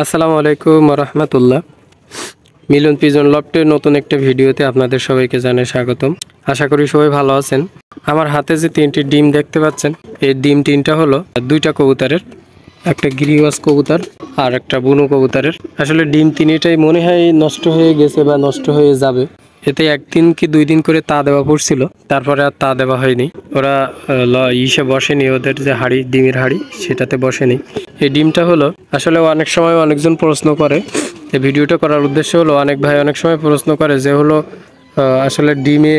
আসসালামু আলাইকুম রাহমাতুল্লাহ। মিলন পিজন লফটের নতুন একটা ভিডিওতে আপনাদের সবাইকে জানাই স্বাগতম। আশা করি সবাই ভালো আছেন। আমার হাতে যে তিনটি ডিম দেখতে পাচ্ছেন, এই ডিম তিনটা হলো দুইটা কবুতরের, একটা গিরিবাজ কবুতর আর একটা বুনো কবুতরের। আসলে ডিম তিনটাই মনে হয় নষ্ট হয়ে গেছে বা নষ্ট হয়ে যাবে। এতে একদিন কি দুই দিন করে তা দেওয়া পড়ছিল, তারপরে আর তা দেওয়া হয়নি। ওরা ইসে বসেনি, ওদের যে হাড়ি, ডিমের হাড়ি, সেটাতে বসেনি। এই ডিমটা হলো আসলে অনেক সময় অনেকজন প্রশ্ন করে, এই ভিডিওটা করার উদ্দেশ্য হলো অনেক ভাই অনেক সময় প্রশ্ন করে যে হলো আসলে ডিমে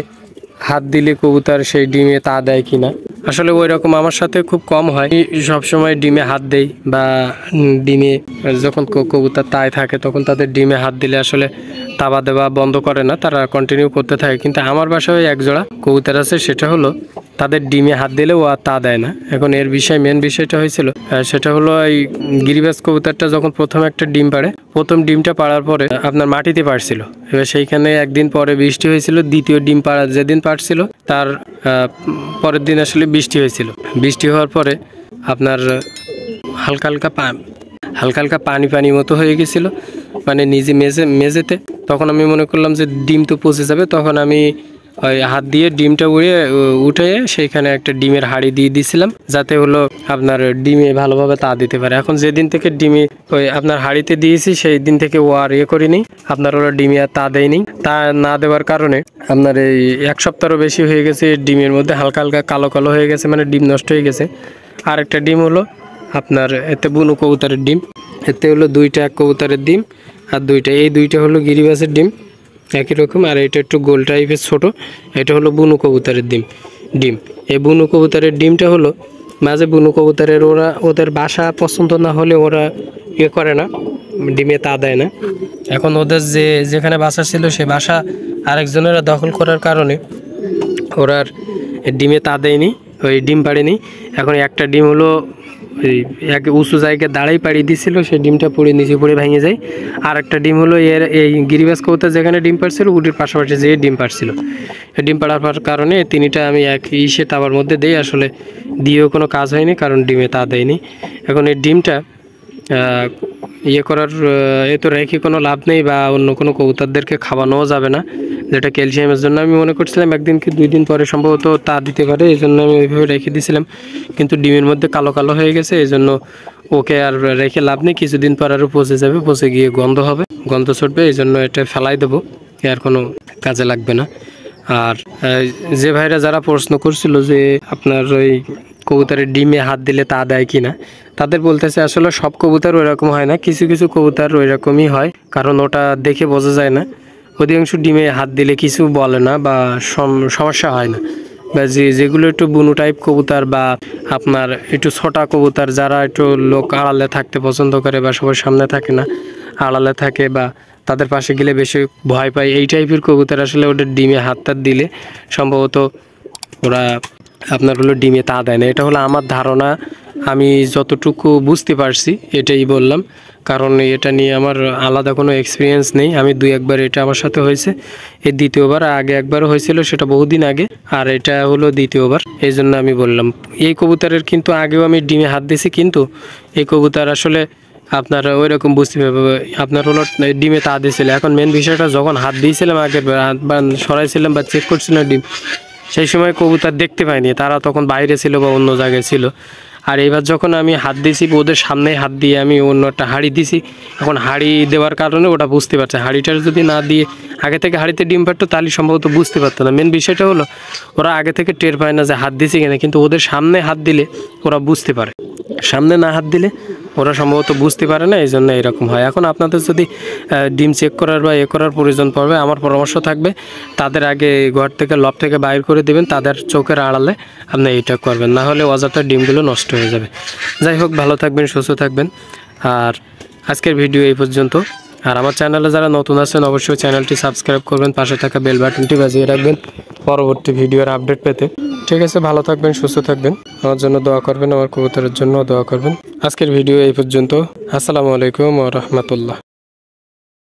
হাত দিলে কবুতর সেই ডিমে তা দেয় কিনা। আসলে ওই রকম আমার সাথে খুব কম হয়। সব সময় ডিমে হাত দেই বা ডিমে যখন কবুতর তাই থাকে তখন তাদের ডিমে হাত দিলে আসলে তাবা দেওয়া বন্ধ করে না, তারা কন্টিনিউ করতে থাকে। কিন্তু আমার বাসায় এক জোড়া কবুতর আছে, সেটা হলো তাদের ডিমে হাত দিলেও আর তা দেয় না। এখন এর মেন বিষয়টা হয়েছিল, সেটা হলো এই গিরিবাজ কবুতরটা যখন প্রথম একটা ডিম পাড়ে, প্রথম ডিমটা পাড়ার পরে আপনার মাটিতে পাড়ছিল। এবার সেইখানে একদিন পরে বৃষ্টি হয়েছিল, দ্বিতীয় ডিম পাড়া যেদিন পাড়ছিল তার পরের দিন আসলে বৃষ্টি হয়েছিল। বৃষ্টি হওয়ার পরে আপনার হালকা হালকা পানি মতো হয়ে গেছিল, মানে নিজে মেঝেতে। তখন আমি মনে করলাম যে ডিম তো পচে যাবে, তখন আমি ওই হাত দিয়ে ডিমটা উঠে সেইখানে একটা ডিমের হাড়ি দিয়ে দিয়েছিলাম, যাতে হলো আপনার ডিমে ভালোভাবে তা দিতে পারে। এখন যেদিন থেকে ডিমে ওই আপনার হাড়িতে দিয়েছি সেই দিন থেকে ও আর করিনি, আপনার ওরা ডিমে আর তা দেয়নি। তা না দেওয়ার কারণে আপনার এই এক সপ্তাহেরও বেশি হয়ে গেছে, ডিমের মধ্যে হালকা কালো হয়ে গেছে, মানে ডিম নষ্ট হয়ে গেছে। আর একটা ডিম হলো আপনার এতে বুনো কবুতরের ডিম, এতে হলো দুইটা এক কবুতরের ডিম আর এই দুইটা হলো গিরিবাজের ডিম একই রকম। আর এটা একটু গোল টাইপের ছোট, এটা হলো বুনো কবুতরের ডিম। এই বুনো কবুতরের ডিমটা হলো মাঝে বুনো কবুতরের ওদের বাসা পছন্দ না হলে ওরা করে না, ডিমে তা দেয় না। এখন ওদের যেখানে বাসা ছিল সে বাসা আরেকজনেরা দখল করার কারণে ওরা ডিমে তা দেয়নি, ওই ডিম পাড়েনি। এখন একটা ডিম হলো ওই এক উঁচু জায়গায় দাঁড়াই পাড়িয়ে দিয়েছিল, সেই ডিমটা পড়ে নিচে পড়ে ভেঙে যায়। আর একটা ডিম হলো এই গিরিবাজ কবুতর যেখানে ডিম পাড়ছিল উটির পাশাপাশি যে ডিম পাড়ছিল, ডিম পাড়ার কারণে তিনটা আমি এক তাবার মধ্যে দেই। আসলে দিয়েও কোনো কাজ হয়নি, কারণ ডিমে তা দেয়নি। এখন এই ডিমটা করার তো রেখে কোনো লাভ নেই, বা অন্য কোনো কবুতরদেরকে খাওয়ানোও যাবে না, যেটা ক্যালসিয়ামের জন্য। আমি মনে করছিলাম একদিন কি দুই দিন পরে সম্ভবত তা দিতে পারে, এই জন্য আমি ওইভাবে রেখে দিয়েছিলাম। কিন্তু ডিমের মধ্যে কালো হয়ে গেছে, এই জন্য ওকে আর রেখে লাভ নেই। কিছুদিন পর আরও পচে যাবে, পচে গিয়ে গন্ধ ছুটবে, এই জন্য এটা ফেলাই দেবো, আর কোনো কাজে লাগবে না। আর যে ভাইরা যারা প্রশ্ন করছিল যে আপনার ওই কবুতরের ডিমে হাত দিলে তা দেয় কিনা, তাদের বলতেছে আসলে সব কবুতর ওই রকম হয় না, কিছু কবুতর ওই রকমই হয়, কারণ ওটা দেখে বোঝা যায় না। অধিকাংশ ডিমে হাত দিলে কিছু বলে না বা সমস্যা হয় না। বা যেগুলো একটু বুনো টাইপ কবুতর বা আপনার একটু ছোটা কবুতর, যারা একটু লোক আড়ালে থাকতে পছন্দ করে বা সবার সামনে থাকে না, আড়ালে থাকে বা তাদের পাশে গেলে বেশি ভয় পায়, এই টাইপের কবুতর আসলে ওদের ডিমে হাত দিলে সম্ভবত ওরা আপনার হলো ডিমে তা দেয় না। এটা হলো আমার ধারণা, আমি যতটুকু বুঝতে পারছি এটাই বললাম, কারণ এটা নিয়ে আমার আলাদা কোনো এক্সপিরিয়েন্স নেই। আমি দুই একবার এটা আমার সাথে হয়েছে, এই দ্বিতীয়বার, আগে একবারও হয়েছিল সেটা বহুদিন আগে, আর এটা হলো দ্বিতীয়বার, এই জন্য আমি বললাম। এই কবুতরের কিন্তু আগেও আমি ডিমে হাত দিয়েছি, কিন্তু এই কবুতর আসলে আপনার ওই রকম বুঝতে পারবে, আপনার হলো ডিমে তা দিয়েছিল। এখন মেন বিষয়টা, যখন হাত দিয়েছিলাম আগের বা সরাইছিলাম বা চেক করছিলাম ডিম, সেই সময় কবুতর দেখতে পাইনি, তারা তখন বাইরে ছিল বা অন্য জায়গায় ছিল। আর এবার যখন আমি হাত দিয়েছি, ওদের সামনে হাত দিয়ে আমি অন্য একটা হাঁড়ি দিছি, এখন হাঁড়ি দেওয়ার কারণে ওটা বুঝতে পারছে। হাঁড়িটার যদি না দিয়ে আগে থেকে হাঁড়িতে ডিম পারতো তাহলে সম্ভবত বুঝতে পারতো না। মেন বিষয়টা হলো ওরা আগে থেকে টের পায় না যে হাত দিয়েছি কিনা, কিন্তু ওদের সামনে হাত দিলে ওরা বুঝতে পারে, সামনে না হাত দিলে ওরা সম্ভবত বুঝতে পারে না, এই জন্য এরকম হয়। এখন আপনাদের যদি ডিম চেক করার বা করার প্রয়োজন পড়বে, আমার পরামর্শ থাকবে তাদের আগে ঘর থেকে লব থেকে বাইর করে দেবেন, তাদের চোখের আড়ালে আপনি এইটা করবেন, না হলে অযথা ডিমগুলো নষ্ট হয়ে যাবে। যাই হোক, ভালো থাকবেন, সুস্থ থাকবেন। আর আজকের ভিডিও এই পর্যন্ত। আর আমার চ্যানেলে যারা নতুন আছেন অবশ্যই চ্যানেলটি সাবস্ক্রাইব করবেন, পাশে থাকা বেল বাটনটি বাজিয়ে রাখবেন পরবর্তী ভিডিওর আপডেট পেতে। ঠিক আছে, ভালো থাকবেন, সুস্থ থাকবেন, আমার জন্য দোয়া করবেন, আমার কবুতরের জন্য দোয়া করবেন। আজকের ভিডিও এই পর্যন্ত। আসসালামু আলাইকুম ওয়া রাহমাতুল্লাহ।